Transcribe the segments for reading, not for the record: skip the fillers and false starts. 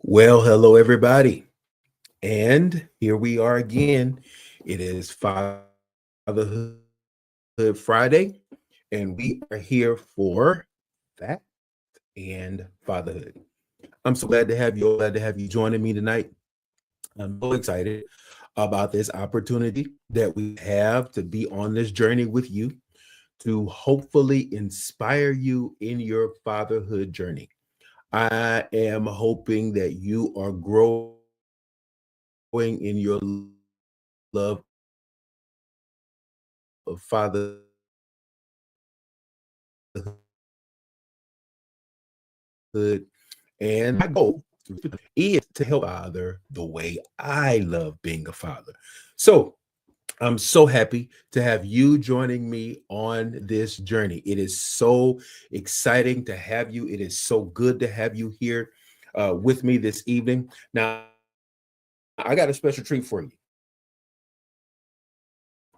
Well, hello, everybody. And here we are again. It is Fatherhood Friday, and we are here for that and fatherhood. I'm so glad to have you joining me tonight. I'm so excited about this opportunity that we have to be on this journey with you to hopefully inspire you in your fatherhood journey. I am hoping that you are growing in your love of fatherhood and my goal is to help father the way I love being a father. So I'm so happy to have you joining me on this journey. It is so exciting to have you. It is so good to have you here with me this evening. Now, I got a special treat for you.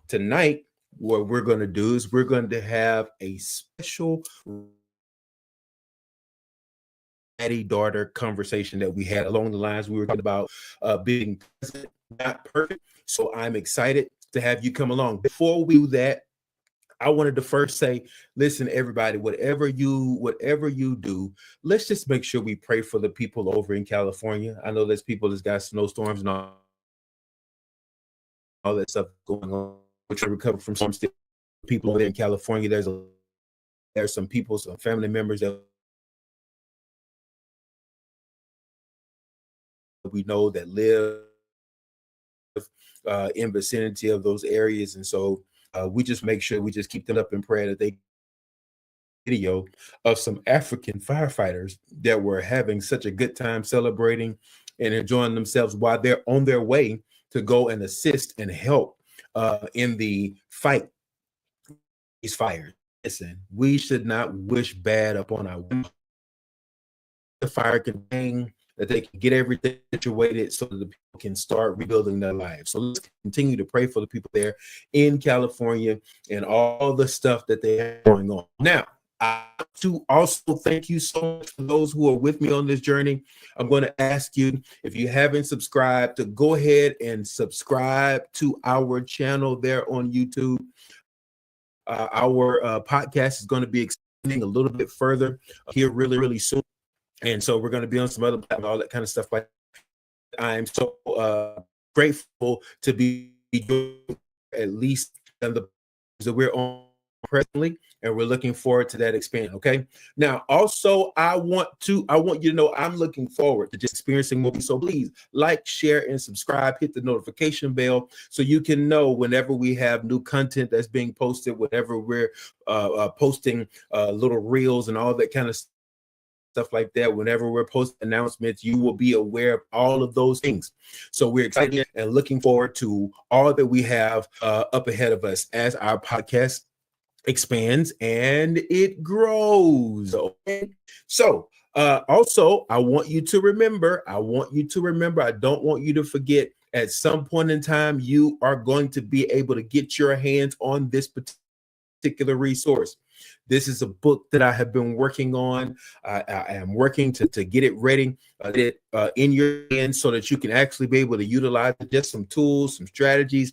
Tonight, what we're going to do is we're going to have a special daddy-daughter conversation that we had along the lines we were talking about being present, not perfect. So I'm excited to have you come along. Before we do that, I wanted to first say, listen, everybody, whatever you do, let's just make sure we pray for the people over in California. I know there's people that's got snowstorms and all that stuff going on. We're trying to recover from some people over there in California. There's some people, some family members that we know that live in vicinity of those areas, and so we just make sure we just keep them up in prayer that they video of some African firefighters that were having such a good time celebrating and enjoying themselves while they're on their way to go and assist and help in the fight these fires. Listen, we should not wish bad upon our the fire contain that they can get everything situated so that the people can start rebuilding their lives. So let's continue to pray for the people there in California and all the stuff that they have going on. Now, I want to also thank you so much for those who are with me on this journey. I'm going to ask you, if you haven't subscribed, to go ahead and subscribe to our channel there on YouTube. Our podcast is going to be extending a little bit further here really, really soon. And so we're going to be on some other platforms, all that kind of stuff. Like I'm so grateful to be doing at least the that we're on presently, and we're looking forward to that expansion. Okay. Now, also, I want you to know I'm looking forward to just experiencing more. So please like, share, and subscribe. Hit the notification bell so you can know whenever we have new content that's being posted, whenever we're posting little reels and all that kind of stuff like that. Whenever we're posting announcements, you will be aware of all of those things. So we're excited and looking forward to all that we have up ahead of us as our podcast expands and it grows. Okay. So also, I want you to remember, I don't want you to forget, at some point in time, you are going to be able to get your hands on this particular resource. This is a book that I have been working on. I am working to get it ready, in your hands so that you can actually be able to utilize just some tools, some strategies,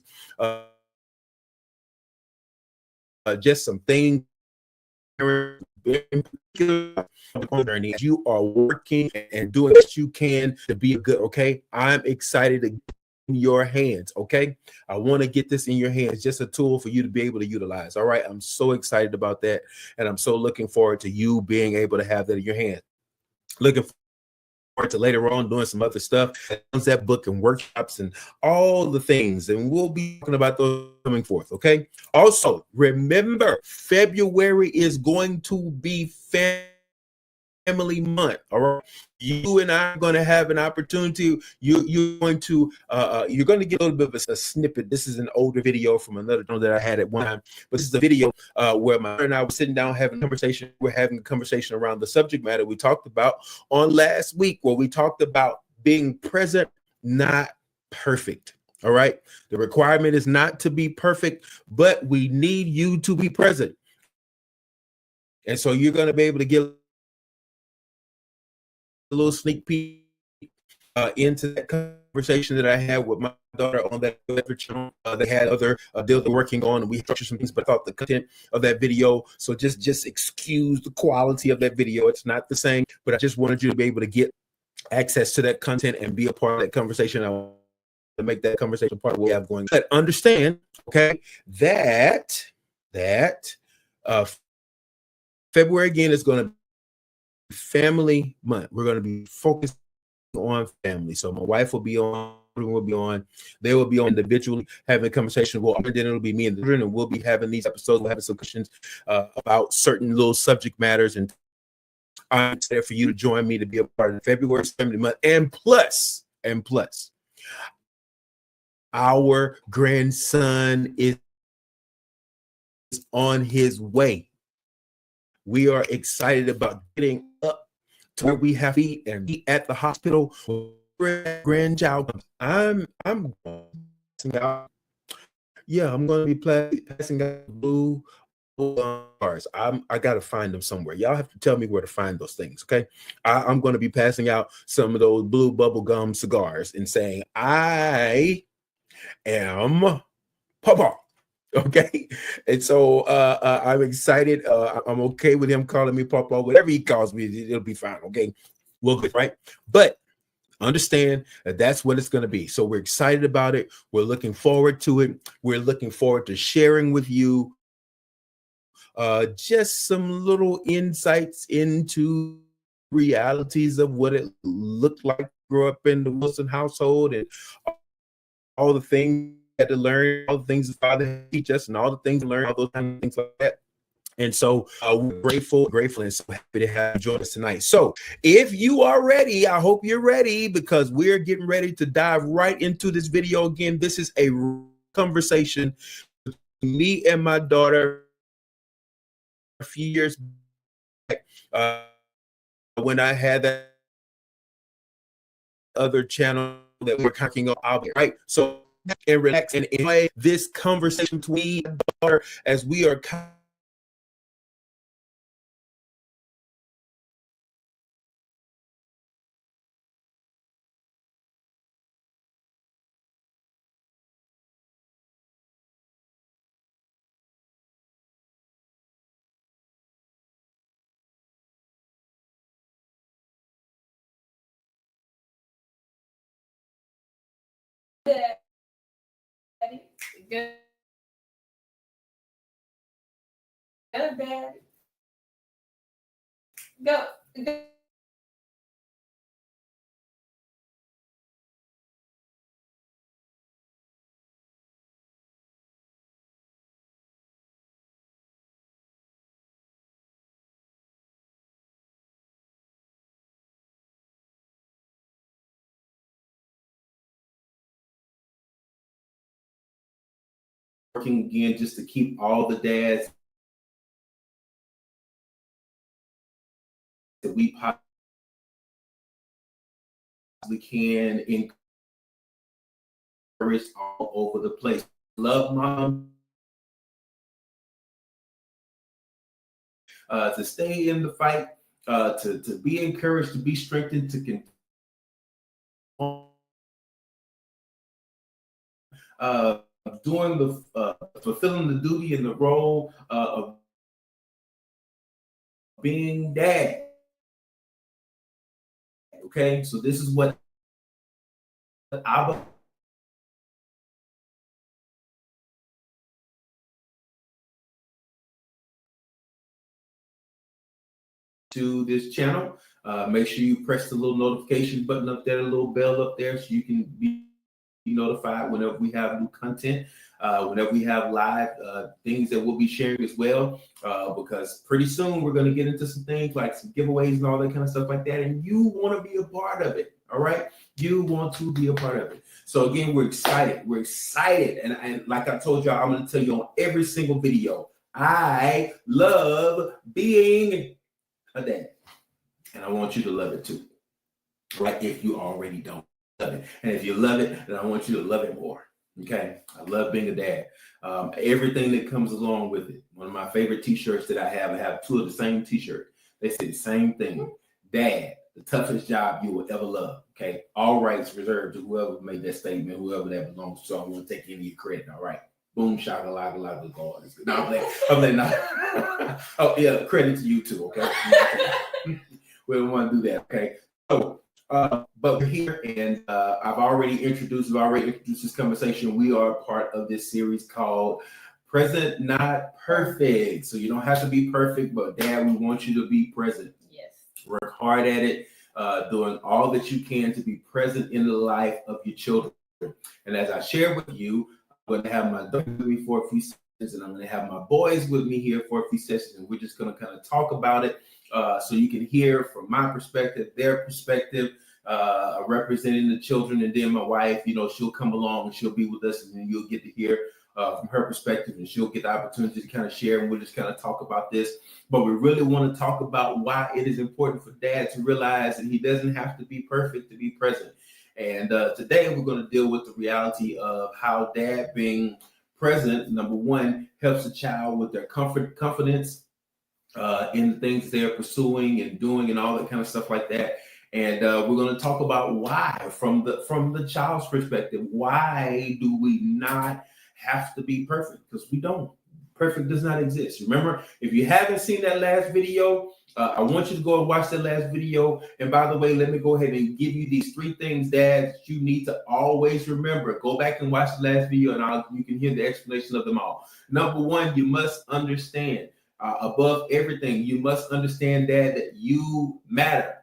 just some things you are working and doing what you can to be good. Okay. I'm excited to get in your hands. Okay. I want to get this in your hands, just a tool for you to be able to utilize. All right. I'm so excited about that. And I'm so looking forward to you being able to have that in your hands. Looking forward to later on doing some other stuff, concept book and workshops and all the things. And we'll be talking about those coming forth. Okay. Also, remember, February is going to be family month. All right. You and I are going to have an opportunity. You're going to get a little bit of a snippet. This is an older video from another channel that I had at one time, but this is a video where my mother and I were sitting down having a conversation. We're having a conversation around the subject matter we talked about on last week, where we talked about being present, not perfect. All right. The requirement is not to be perfect, but we need you to be present. And so you're going to be able to get a little sneak peek into that conversation that I had with my daughter on that other channel. They had other deals they're working on, and we structured some things, but I thought the content of that video. So just excuse the quality of that video. It's not the same, but I just wanted you to be able to get access to that content and be a part of that conversation. I want to make that conversation part of what we have going. But understand, okay, that uh, February again is going to be family month. We're going to be focused on family. So my wife will be on, they will be on individually having a conversation. Well, then it'll be me and the children, and we'll be having these episodes. We'll have some questions about certain little subject matters, and I'm there for you to join me to be a part of February family month. And plus, our grandson is on his way. We are excited about getting up to where we have to eat and be at the hospital. Grandchild, I'm passing out. Yeah, I'm going to be passing out blue cars. I got to find them somewhere. Y'all have to tell me where to find those things, okay? I'm going to be passing out some of those blue bubblegum cigars and saying, I am Papa. Okay, and so I'm excited. I'm okay with him calling me Papa. Whatever he calls me, it'll be fine. Okay, we'll good, right? But understand that that's what it's going to be. So we're excited about it. We're looking forward to it. We're looking forward to sharing with you just some little insights into realities of what it looked like to grow up in the Wilson household, and all the things to learn, all the things the Father teach us, and all the things to learn, all those kind of things like that. And so we're grateful, and so happy to have you join us tonight. So if you are ready, I hope you're ready, because we're getting ready to dive right into this video. Again, this is a conversation between me and my daughter a few years back, when I had that other channel that we're talking about, right? So and relax and enjoy this conversation between my daughter as we are Good, good, Daddy. Go, go. working again just to keep all the dads that we possibly can encourage all over the place. Love mom to stay in the fight, to be encouraged, to be strengthened, to continue doing the fulfilling the duty and the role of being dad. Okay, so this is what I to this channel. Make sure you press the little notification button up there, the little bell up there, so you can be notified whenever we have new content, whenever we have live things that we'll be sharing as well, because pretty soon we're going to get into some things like some giveaways and all that kind of stuff like that, and you want to be a part of it. All right, you want to be a part of it. So again, we're excited, and like I told y'all, I'm going to tell you on every single video, I love being a dad, and I want you to love it too, right? If you already don't love it, and if you love it, then I want you to love it more. Okay, I love being a dad. Everything that comes along with it. One of my favorite T-shirts that I have two of the same T-shirt. They say the same thing: Dad, the toughest job you will ever love. Okay, all rights reserved to whoever made that statement, whoever that belongs to. I won't take any of your credit. All right. Boom, shaka, laga, laga, God. No, I'm like, no. Oh, yeah, credit to you too, okay? We don't want to do that, okay? So, but we're here, and we've already introduced this conversation. We are part of this series called Present Not Perfect. So you don't have to be perfect, but Dad, we want you to be present. Yes. Work hard at it, doing all that you can to be present in the life of your children. And as I share with you, I'm going to have my daughter with me for a few sessions, and I'm going to have my boys with me here for a few sessions, and we're just going to kind of talk about it so you can hear from my perspective, their perspective, representing the children, and then my wife, she'll come along and she'll be with us, and then you'll get to hear from her perspective, and she'll get the opportunity to kind of share, and we'll just kind of talk about this. But we really want to talk about why it is important for Dad to realize that he doesn't have to be perfect to be present. And today we're going to deal with the reality of how Dad being present, number one, helps a child with their confidence in the things they're pursuing and doing and all that kind of stuff like that. And we're going to talk about why, from the child's perspective, why do we not have to be perfect? Because we don't. Perfect does not exist. Remember, if you haven't seen that last video, I want you to go and watch that last video. And by the way, let me go ahead and give you these 3 things, Dad, that you need to always remember. Go back and watch the last video, and you can hear the explanation of them all. Number 1, you must understand, above everything, you must understand, Dad, that you matter.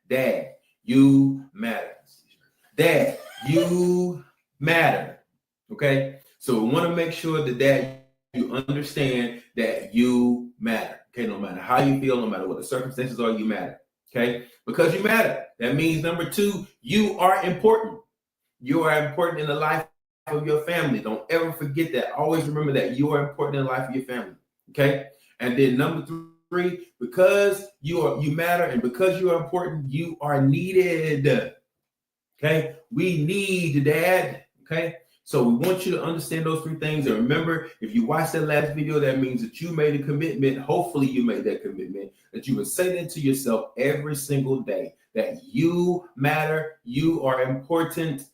Dad, you matter. Dad, you matter. Okay? So we want to make sure that you understand that you matter. Okay, no matter how you feel, no matter what the circumstances are, you matter. Okay, because you matter. That means number 2, you are important. You are important in the life of your family. Don't ever forget that. Always remember that you are important in the life of your family. Okay, and then number 3, because you matter, and because you are important, you are needed. Okay, we need Dad. Okay. So we want you to understand those 3 things. And remember, if you watch that last video, that means that you made a commitment. Hopefully you made that commitment, that you would say that to yourself every single day, that you matter, you are important,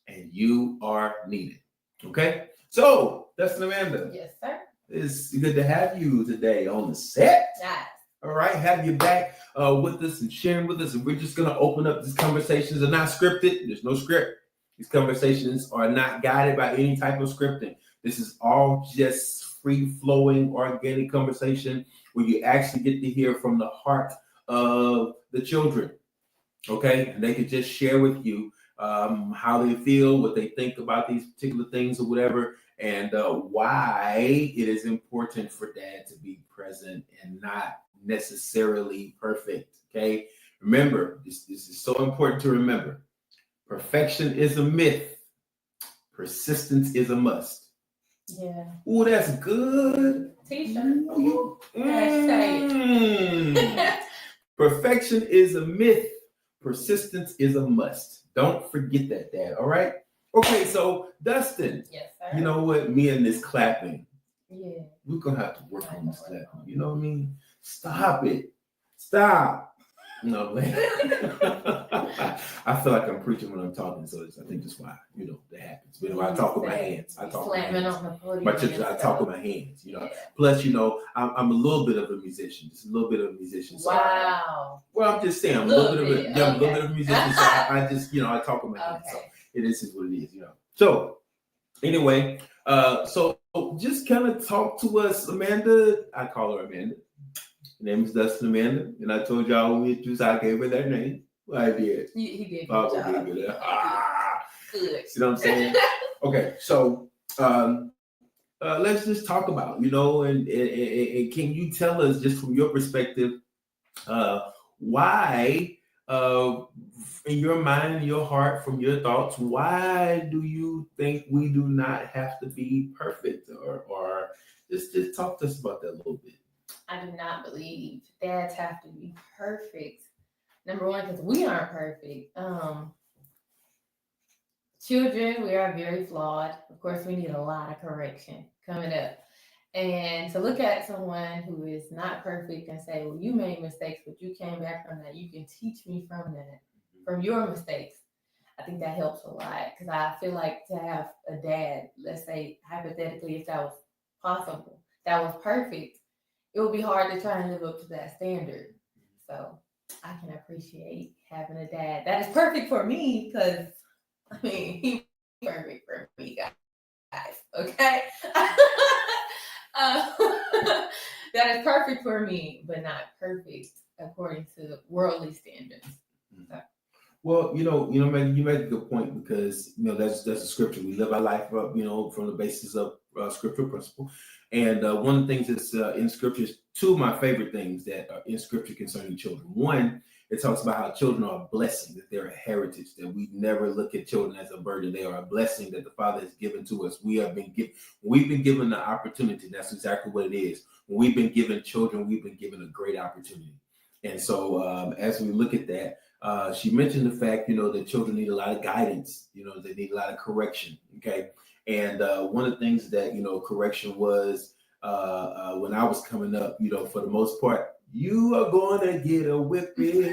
and you are needed. Okay? So, Dustin Amanda. Yes, sir. It's good to have you today on the set. Yes. All right, have you back with us and sharing with us. And we're just going to open up these conversations. They're not scripted. There's no script. These conversations are not guided by any type of scripting. This is all just free-flowing, organic conversation where you actually get to hear from the heart of the children, okay? And they can just share with you how they feel, what they think about these particular things or whatever, and why it is important for Dad to be present and not necessarily perfect, okay? Remember, this is so important to remember. Perfection is a myth. Persistence is a must. Yeah. Ooh, that's good. T-shirt. Perfection is a myth. Persistence is a must. Don't forget that, Dad. All right? Okay, so Dustin. Yes, sir. You know what? Me and this clapping. Yeah. We're going to have to work on this clapping. You know what I mean? Stop it. Stop. No, man. I feel like I'm preaching when I'm talking, so I think that's why, that happens. But I talk with my hands. I talk with my hands. I talk with my hands, Yeah. Plus, I'm a little bit of a musician. Just a little bit of a musician. So Wow. I'm just saying, I'm a little bit of a musician. So I just, I talk with my hands. So it is what it is, So anyway, so just kind of talk to us, Amanda. I call her Amanda. Her name is Dustin Amanda, and I told y'all when we introduced, I gave her that name. Well, I did. He did. Gave her that. Good. See what I'm saying? Okay, so let's just talk about, and can you tell us just from your perspective, why, in your mind, your heart, from your thoughts, why do you think we do not have to be perfect, or just talk to us about that a little bit? I do not believe dads have to be perfect. Number 1, because we aren't perfect. Children, we are very flawed. Of course, we need a lot of correction coming up. And to look at someone who is not perfect and say, well, you made mistakes, but you came back from that. You can teach me from that, from your mistakes. I think that helps a lot because I feel like to have a dad, let's say hypothetically, if that was possible, that was perfect, it would be hard to try and live up to that standard. So I can appreciate having a dad that is perfect for me because I mean he perfect for me, guys. Okay, uh, that is perfect for me, but not perfect according to worldly standards. So, Well, man, you made a good point because that's a scripture. We live our life up, from the basis of scriptural principle. And one of the things that's in scripture is two of my favorite things that are in scripture concerning children. One, it talks about how children are a blessing, that they're a heritage, that we never look at children as a burden. They are a blessing that the Father has given to us. We've been given the opportunity. That's exactly what it is. When we've been given children, we've been given a great opportunity. And so as we look at that, she mentioned the fact, that children need a lot of guidance. They need a lot of correction. Okay. And one of the things that, correction was when I was coming up, for the most part, you are going to get a whipping.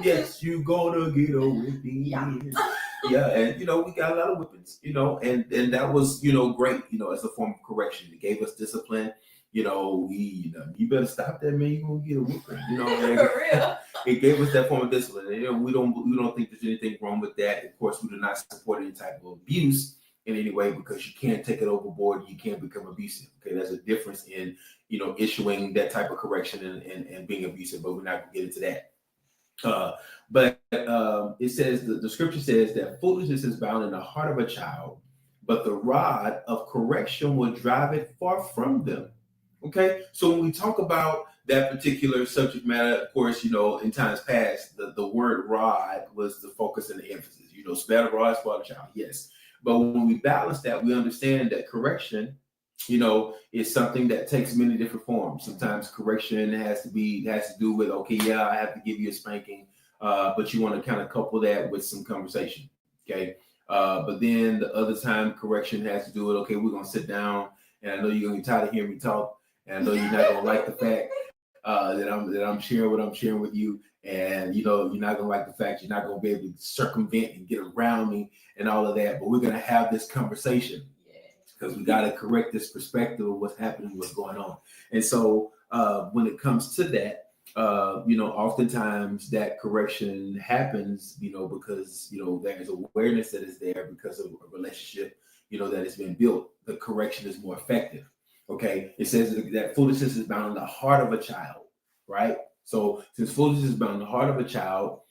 Yes, you're going to get a whipping. yeah. Yeah. And, we got a lot of whippings, and that was, great, as a form of correction. It gave us discipline. You better stop that, man. You're going to get a whipping, For real. It gave us that form of discipline. And, we don't think there's anything wrong with that. Of course, we do not support any type of abuse in any way because you can't take it overboard. You can't become abusive. Okay, there's a difference in issuing that type of correction and being abusive, but we're not gonna get into that. But it says the scripture says that foolishness is bound in the heart of a child, but the rod of correction will drive it far from them. Okay, so when we talk about that particular subject matter, of course, in times past, the word rod was the focus and the emphasis. Spare the rod, spoil the child. Yes, but when we balance that, we understand that correction, is something that takes many different forms. Sometimes correction has to do with, okay, yeah, I have to give you a spanking, but you want to kind of couple that with some conversation. Okay, but then the other time, correction has to do with, okay, we're gonna sit down, and I know you're gonna be tired of hearing me talk. And I know you're not gonna like the fact that I'm sharing what I'm sharing with you, and you're not gonna like the fact you're not gonna be able to circumvent and get around me and all of that. But we're gonna have this conversation because we got to correct this perspective of what's happening, what's going on. And so when it comes to that, oftentimes that correction happens, because there's awareness that is there because of a relationship, that has been built. The correction is more effective. Okay, it says that foolishness is bound in the heart of a child, right? So since foolishness is bound in the heart of a child,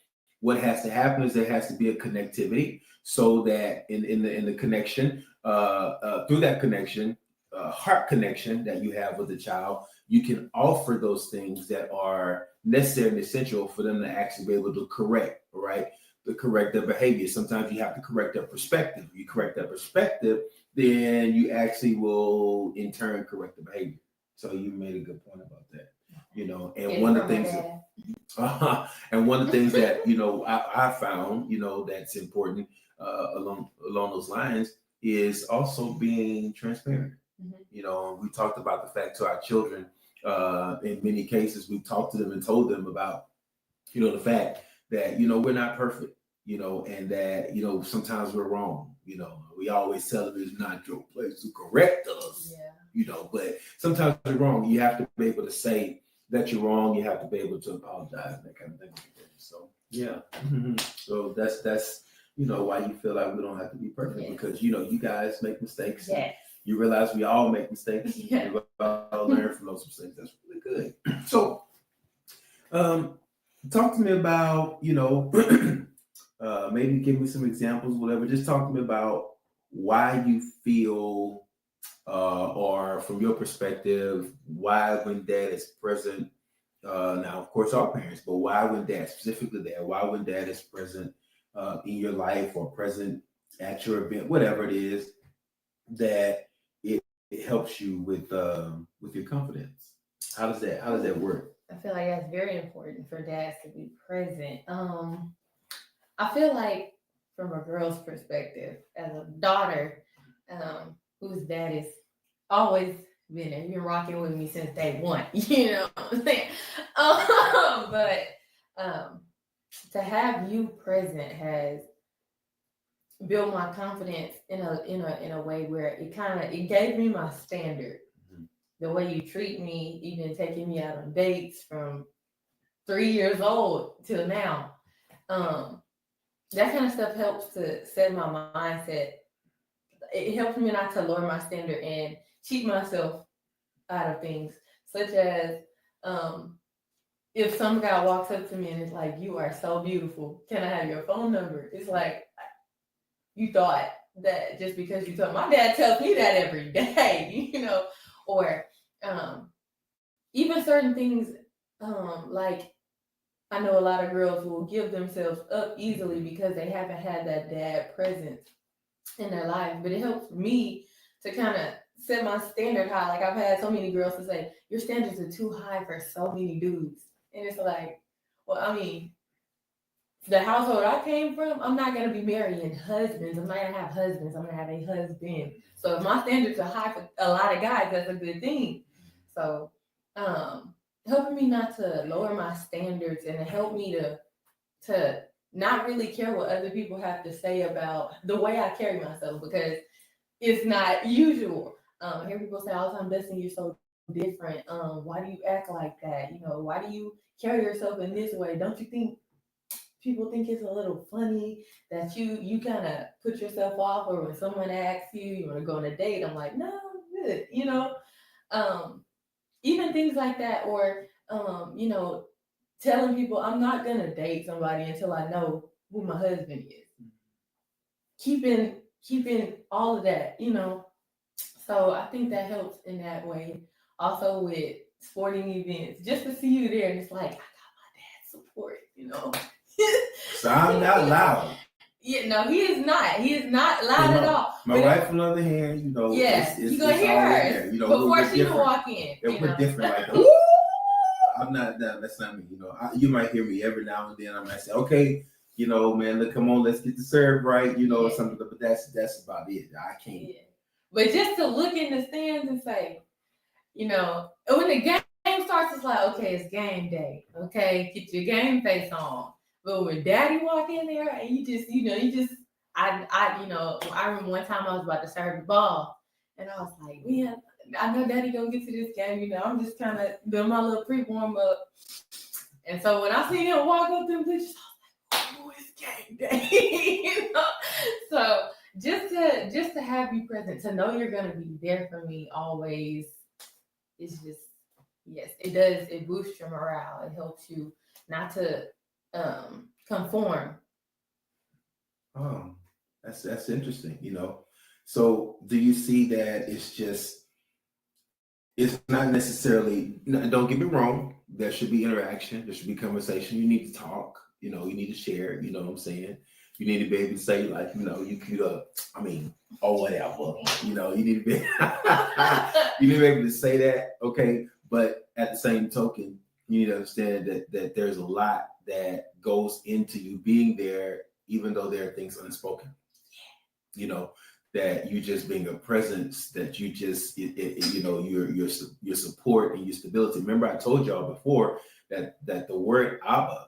what has to happen is there has to be a connectivity so that in the connection, through that connection, heart connection that you have with the child, you can offer those things that are necessary and essential for them to actually be able to correct, right? To correct their behavior. Sometimes you have to correct their perspective. You correct their perspective, then you actually will in turn correct the behavior. So you made a good point about that. And one of the things and one of the things that I found that's important along those lines is also being transparent. We talked about the fact to our children, in many cases we've talked to them and told them about the fact that we're not perfect, and that sometimes we're wrong. We always tell them it's not your place to correct us. But sometimes we're wrong. You have to be able to say that you're wrong. You have to be able to apologize and that kind of thing. So yeah. So that's why you feel like we don't have to be perfect, because you guys make mistakes. Yes. You realize we all make mistakes. Yeah. We all learn from those mistakes. That's really good. So talk to me about maybe give me some examples, whatever. Just talk to me about why you feel or from your perspective, why when dad is present, now of course all parents, but why when dad specifically there, why when dad is present in your life or present at your event, whatever it is, that it helps you with your confidence. How does that work? I feel like that's very important for dads to be present. I feel like from a girl's perspective, as a daughter, whose dad is always been there. You've been rocking with me since day one. You know what I'm saying? But um, to have you present has built my confidence in a way where it gave me my standard. Mhm. The way you treat me, even taking me out on dates from 3 years old till now. Um, that kind of stuff helps to set my mindset. It helps me not to lower my standard and cheat myself out of things, such as um, if some guy walks up to me and is like, "You are so beautiful. Can I have your phone number?" It's like you thought that just because you told my dad tells me that every day, or um, even certain things like I know a lot of girls will give themselves up easily because they haven't had that dad presence in their life. But it helps me to kind of set my standard high. Like I've had so many girls to say, your standards are too high for so many dudes. And it's like, well, I mean, the household I came from, I'm not gonna be marrying husbands. I'm not gonna have husbands. I'm gonna have a husband. So if my standards are high for a lot of guys, that's a good thing. So helping me not to lower my standards and to help me to not really care what other people have to say about the way I carry myself because it's not usual. I hear people say all the time, Dustin, you're so different. Why do you act like that? Why do you carry yourself in this way? Don't you think people think it's a little funny that you kind of put yourself off, or when someone asks you want to go on a date, I'm like, no, I'm good. Um, even things like that, or telling people I'm not gonna date somebody until I know who my husband is. Keeping all of that. So I think that helps in that way. Also with sporting events, just to see you there, and it's like I got my dad's support. Sound out loud. Yeah, no, he is not. He is not loud at all. My wife, on the other hand, yeah, it's you gonna all hear in her there. before she can walk in. We're different like that. I'm not that. That's not me. You might hear me every now and then. I might say, okay, man, look, come on, let's get the serve right, or something. But that's about it. I can't. Yeah. But just to look in the stands and say, when the game starts, it's like, okay, it's game day. Okay, get your game face on. But when daddy walk in there and I remember one time I was about to serve the ball and I was like, man, I know daddy gonna get to this game, I'm just kind of doing my little pre-warm up. And so when I see him walk up them bitches, I was like, oh, it's game day. So just to have you present, to know you're gonna be there for me always, is just, yes, it does. It boosts your morale. It helps you not to conform. Oh, that's interesting. So do you see that it's not necessarily, don't get me wrong, there should be interaction, there should be conversation, you need to talk, you need to share, you know what I'm saying? You need to be able to say, like, you cute up, or whatever, you need to be you need to be able to say that, okay? But at the same token, you need to understand that there's a lot that goes into you being there, even though there are things unspoken. That you just being a presence, that you just your support and your stability. Remember, I told y'all before that the word Abba,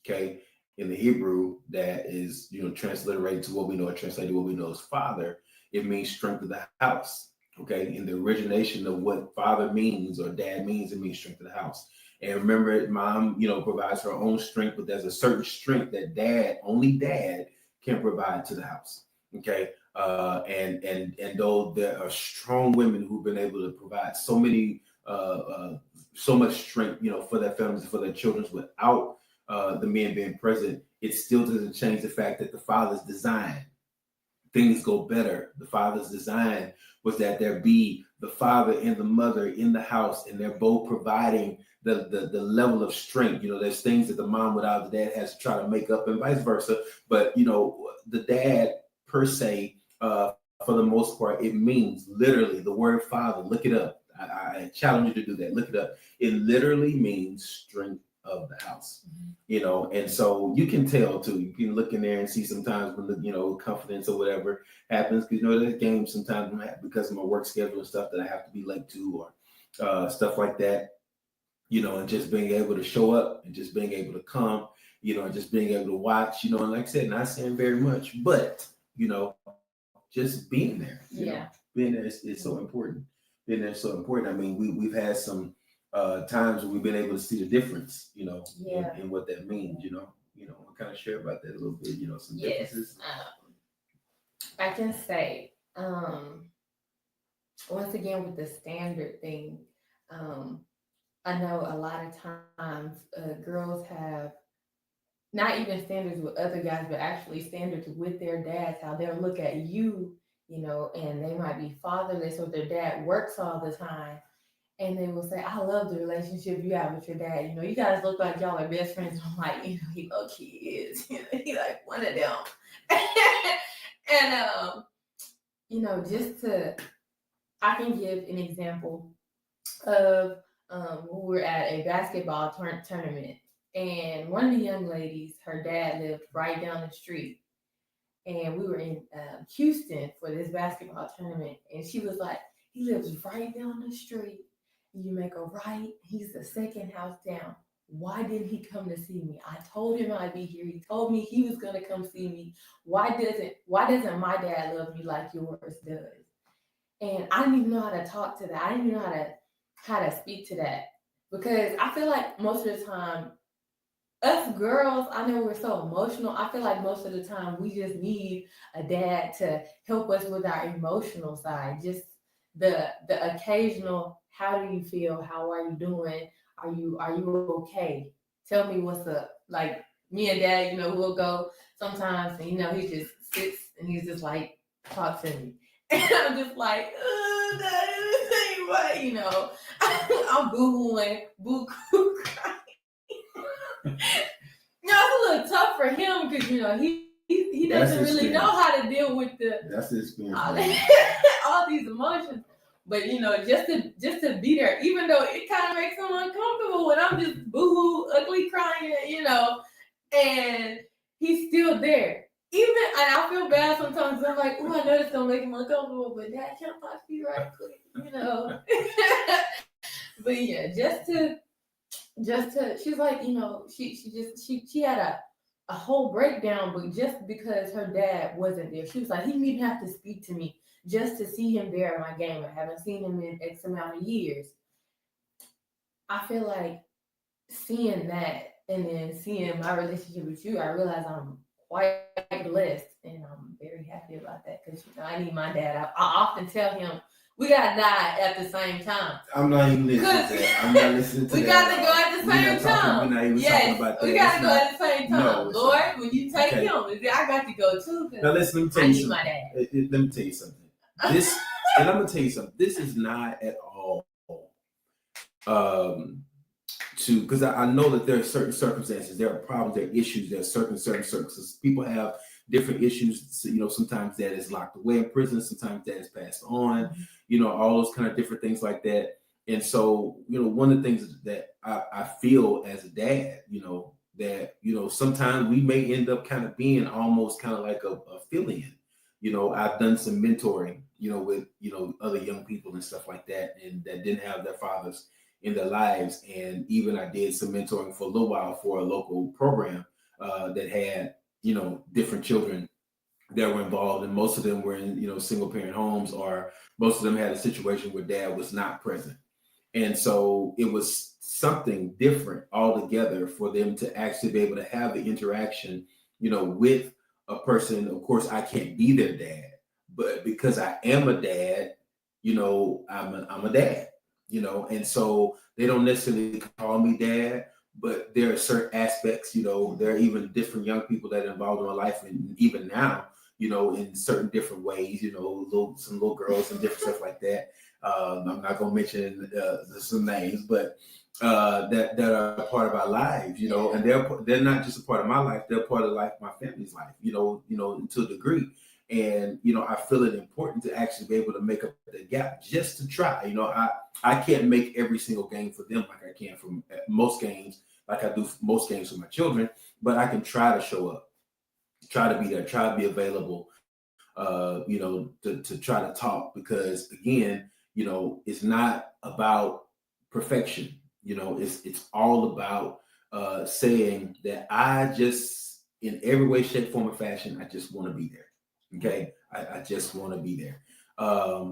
okay, in the Hebrew, that is transliterated to what we know, or translated to what we know as Father. It means strength of the house. Okay, in the origination of what father means or dad means, it means strength of the house. And remember, mom, provides her own strength, but there's a certain strength that only dad can provide to the house. Okay. And though there are strong women who've been able to provide so much strength, for their families and for their children without the men being present, it still doesn't change the fact that the father's design, things go better. The father's design was that there be the father and the mother in the house, and they're both providing the level of strength. There's things that the mom without the dad has to try to make up, and vice versa. But the dad per se, for the most part, it means literally the word father. Look it up. I challenge you to do that. Look it up. It literally means strength of the house, you know, and so you can tell too. You can look in there and see sometimes when the, you know, confidence or whatever happens, because you know there's games sometimes because of my work schedule and stuff that I have to be late to, or stuff like that, you know, and just being able to show up and just being able to come, you know, and just being able to watch, you know, and like I said, not saying very much, but you know, just being there, you know, being there is so important. Being there is so important. I mean, we've had some times where we've been able to see the difference, you know, in what that means, you know, we'll kind of share about that a little bit, you know, some differences. I can say, once again, with the standard thing, I know a lot of times girls have not even standards with other guys, but actually standards with their dads, how they'll look at you, you know, and they might be fatherless or their dad works all the time. And they will say, I love the relationship you have with your dad. You know, you guys look like y'all are best friends. I'm like, you know, he low-key is. You know, he like one of them. And, you know, I can give an example of when we were at a basketball tournament. And one of the young ladies, her dad lived right down the street. And we were in Houston for this basketball tournament. And she was like, he lives right down the street. You make a right. He's the second house down. Why didn't he come to see me? I told him I'd be here. He told me he was going to come see me. Why doesn't my dad love me like yours does? And I didn't even know how to talk to that. I didn't even know how to speak to that. Because I feel like most of the time, us girls, I know we're so emotional. I feel like most of the time we just need a dad to help us with our emotional side. Just the occasional, how do you feel? How are you doing? Are you okay? Tell me what's up. Like me and dad, you know, we'll go sometimes and you know, he just sits and he's just like, talk to me. And I'm just like, daddy, what? You know, I'm boo-hooing, boo-hoo crying. You know, it's a little tough for him because you know he doesn't really know how to deal with that's the experience. All these emotions. But you know, just to be there, even though it kind of makes him uncomfortable when I'm just boo-hoo, ugly crying, you know, and he's still there. Even and I feel bad sometimes. I'm like, oh, I know this gonna make him uncomfortable, but Dad, can I talk to you right quick? You know. But yeah, just to she's like, you know, she had a whole breakdown, but just because her dad wasn't there, she was like, he didn't even have to speak to me just to see him there at my game. I haven't seen him in X amount of years. I feel like seeing that and then seeing my relationship with you, I realize I'm quite blessed and I'm very happy about that because you know I need my dad. I often tell him we gotta die at the same time. I'm not even listening to that. I'm not listening to we that. We gotta go at the same time. We're not even talking about that. We gotta go at the same time. No, Lord, when you take him, I got to go too. Now listen, let me tell you something. My dad. Let me tell you something. This, and I'm gonna tell you something. This is not at all because I know that there are certain circumstances, there are problems, there are issues, there are certain circumstances. People have different issues. So, you know, sometimes that is locked away in prison, sometimes that is passed on, you know, all those kind of different things like that. And so, you know, one of the things that I feel as a dad, you know, that, you know, sometimes we may end up kind of being almost kind of like a fill-in. You know, I've done some mentoring, you know, with, you know, other young people and stuff like that, and that didn't have their fathers in their lives. And even I did some mentoring for a little while for a local program that had, you know, different children that were involved, and most of them were in, you know, single parent homes, or most of them had a situation where dad was not present. And so it was something different altogether for them to actually be able to have the interaction, you know, with a person. Of course, I can't be their dad, but because I am a dad, you know, I'm a dad. You know, and so they don't necessarily call me dad, but there are certain aspects, you know, there are even different young people that are involved in my life, and even now, you know, in certain different ways, you know, some little girls and different stuff like that. I'm not going to mention some names, but that are a part of our lives, you know, and they're not just a part of my life, they're part of my family's life, you know, to a degree. And, you know, I feel it important to actually be able to make up the gap just to try. You know, I can't make every single game for them like I can from most games. like I do most games with my children, but I can try to show up, try to be there, try to be available, to try to talk, because again, it's not about perfection. It's all about saying that I just, in every way, shape, form, or fashion, I just want to be there. Okay, I just want to be there,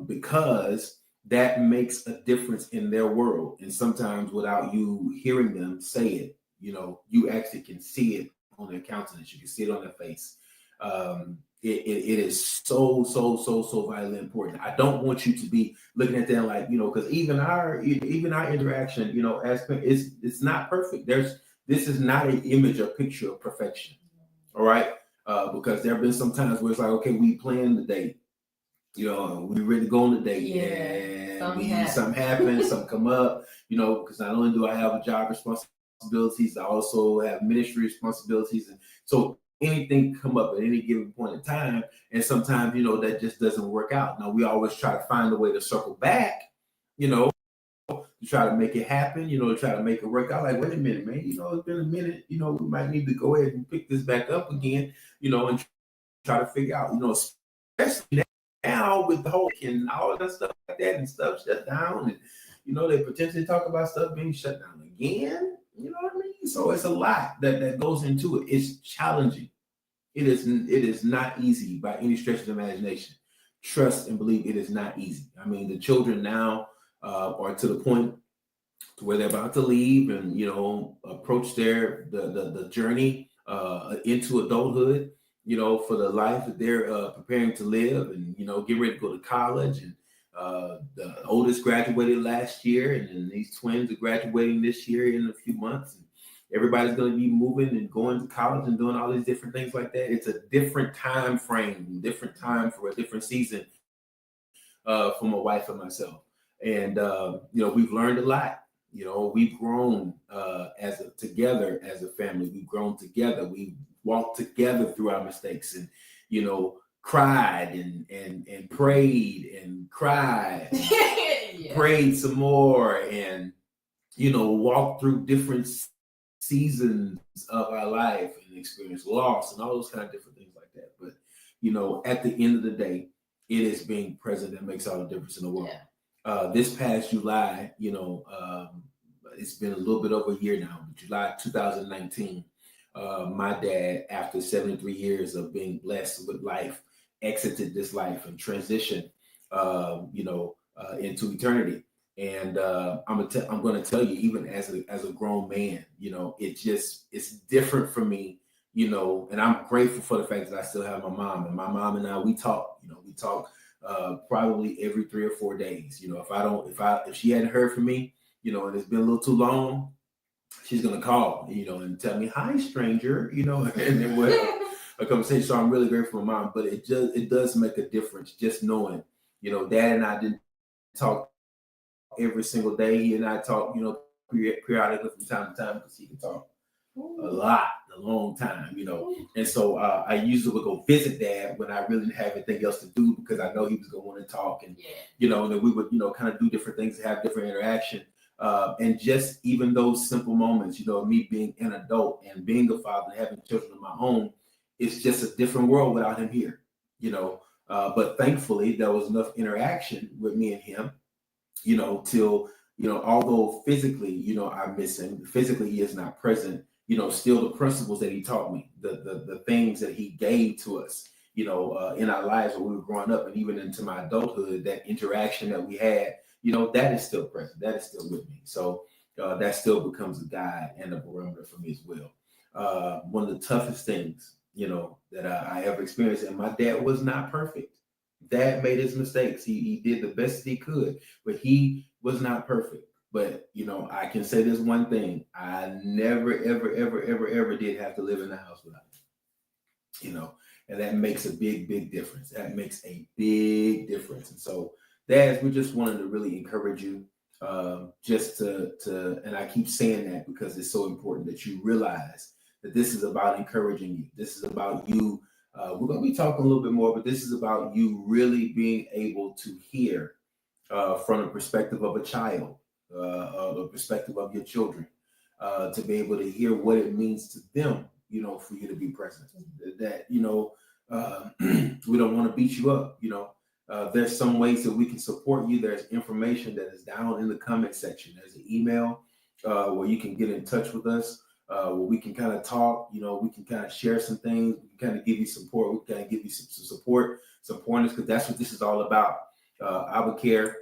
because that makes a difference in their world. And sometimes without you hearing them say it, you actually can see it on their countenance. You can see it on their face. It is so vitally important. I don't want you to be looking at them like, because even our interaction, it's not perfect. This is not an image or picture of perfection. All right. Because there have been some times where it's like, okay, we plan the date, we ready to go on the date, and something happens, something come up, because not only do I have a job responsibilities, I also have ministry responsibilities. And so anything come up at any given point in time, and sometimes, that just doesn't work out. Now, we always try to find a way to circle back, to try to make it happen, to try to make it work out. Like, wait a minute, man, it's been a minute, we might need to go ahead and pick this back up again, and try to figure out, especially now with the whole and all of that stuff like that, and stuff shut down, and they potentially talk about stuff being shut down again. You know what I mean? So it's a lot that goes into it. It's challenging. It is not easy by any stretch of the imagination. Trust and believe it is not easy. I mean, the children now are to the point to where they're about to leave and approach the journey into adulthood, for the life that they're preparing to live, and get ready to go to college. And the oldest graduated last year, and then these twins are graduating this year in a few months. And everybody's going to be moving and going to college and doing all these different things like that. It's a different time frame, different time for a different season for my wife and myself. And we've learned a lot. We've grown together as a family. We've grown together. We walked together through our mistakes, and cried and prayed and cried, and yeah. Prayed some more, and walked through different seasons of our life and experienced loss and all those kind of different things like that. But at the end of the day, it is being present that makes all the difference in the world. Yeah. This past July, it's been a little bit over a year now, July 2019, my dad, after 73 years of being blessed with life, exited this life and transitioned, into eternity. And I'm going to tell you, even as a grown man, it's different for me, and I'm grateful for the fact that I still have my mom. And my mom and I, we talk probably every 3 or 4 days. If she hadn't heard from me, and it's been a little too long, she's gonna call, and tell me, "Hi, stranger," and then we'll have a conversation. So I'm really grateful for my mom, but it does make a difference just knowing, Dad and I didn't talk every single day. He and I talk, periodically from time to time, because he can talk a long time, And so I usually would go visit Dad when I really didn't have anything else to do, because I know he was going to want to talk, and and then we would kind of do different things, have different interaction. And just even those simple moments, me being an adult and being a father and having children of my own, it's just a different world without him here, but thankfully there was enough interaction with me and him, till, although physically, I miss him, physically he is not present, still the principles that he taught me, the things that he gave to us, in our lives when we were growing up, and even into my adulthood, that interaction that we had, that is still present. That is still with me. So that still becomes a guide and a barometer for me as well. One of the toughest things, that I ever experienced, and my dad was not perfect. Dad made his mistakes. He did the best he could, but he was not perfect. But, I can say this one thing. I never, ever did have to live in the house without him, and that makes a big difference. That makes a big difference. And so, Dads, we just wanted to really encourage you, just to, and I keep saying that because it's so important that you realize that this is about encouraging you. This is about you. We're going to be talking a little bit more, but this is about you really being able to hear from the perspective of a child, the perspective of your children, to be able to hear what it means to them, you know, for you to be present. That, you know, we don't want to beat you up, you know. There's some ways that we can support you. There's information that is down in the comment section. There's an email where you can get in touch with us, where we can kind of talk, you know, we can kind of share some things, we can kind of give you support, we can kind of give you some support, some pointers, because that's what this is all about. Our care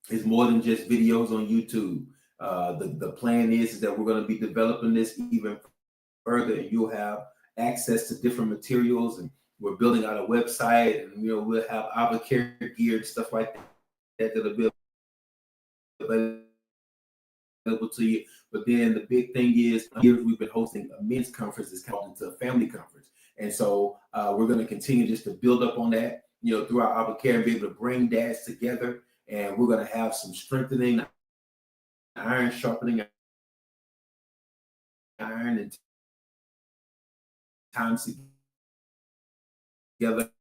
is more than just videos on YouTube. The plan is that we're going to be developing this even further, and you'll have access to different materials, and we're building out a website, and you know, we'll have our care gear and stuff like that that'll be available to you. But then the big thing is, we've been hosting a men's conference. It's called into a family conference, and so we're going to continue just to build up on that, you know, throughout our care, and be able to bring dads together. And we're going to have some strengthening, iron sharpening iron, and times together.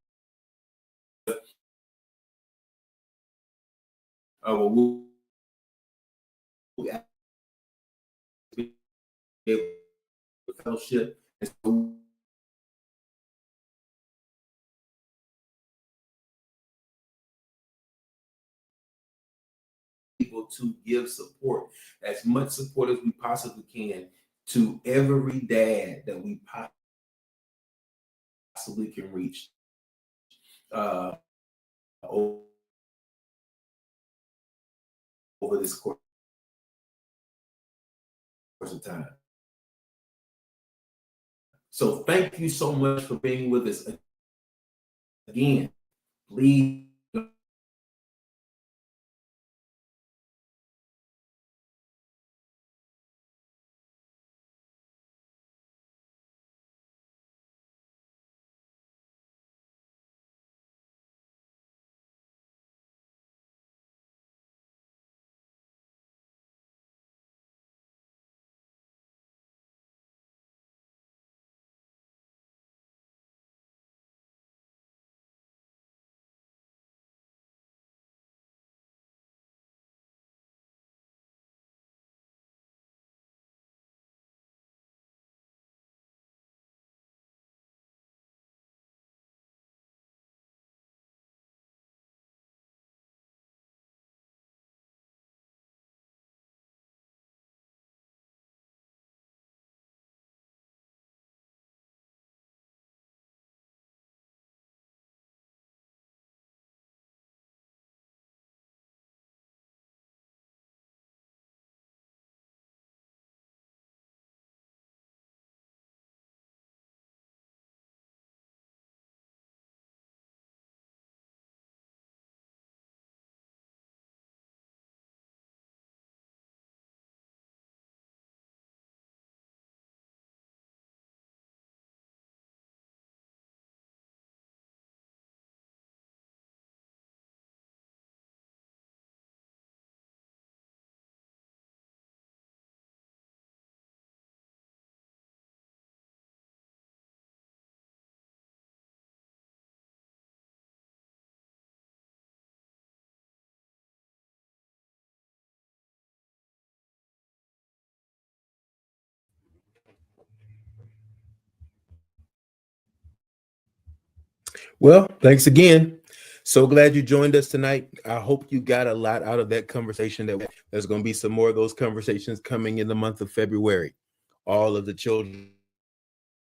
We'll be able to fellowship, and so able to give support, as much support as we possibly can, to every dad that we possibly can reach over this course of time. So thank you so much for being with us again. Please Well, thanks again. So glad you joined us tonight. I hope you got a lot out of that conversation. There's going to be some more of those conversations coming in the month of February. All of the children,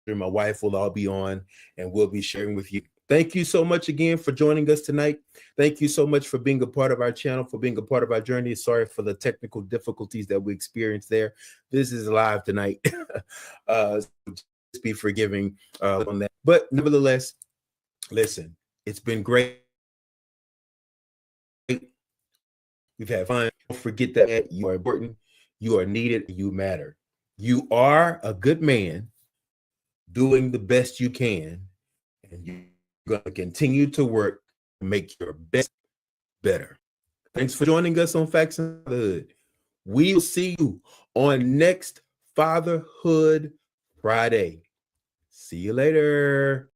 my wife will all be on, and we'll be sharing with you. Thank you so much again for joining us tonight. Thank you so much for being a part of our channel, for being a part of our journey. Sorry for the technical difficulties that we experienced there. This is live tonight. Just be forgiving on that. But nevertheless, listen, it's been great. We've had fun. Don't forget that you are important, you are needed, you matter. You are a good man doing the best you can, and you're going to continue to work to make your best better. Thanks for joining us on Facts and Fatherhood. We'll see you on next Fatherhood Friday. See you later.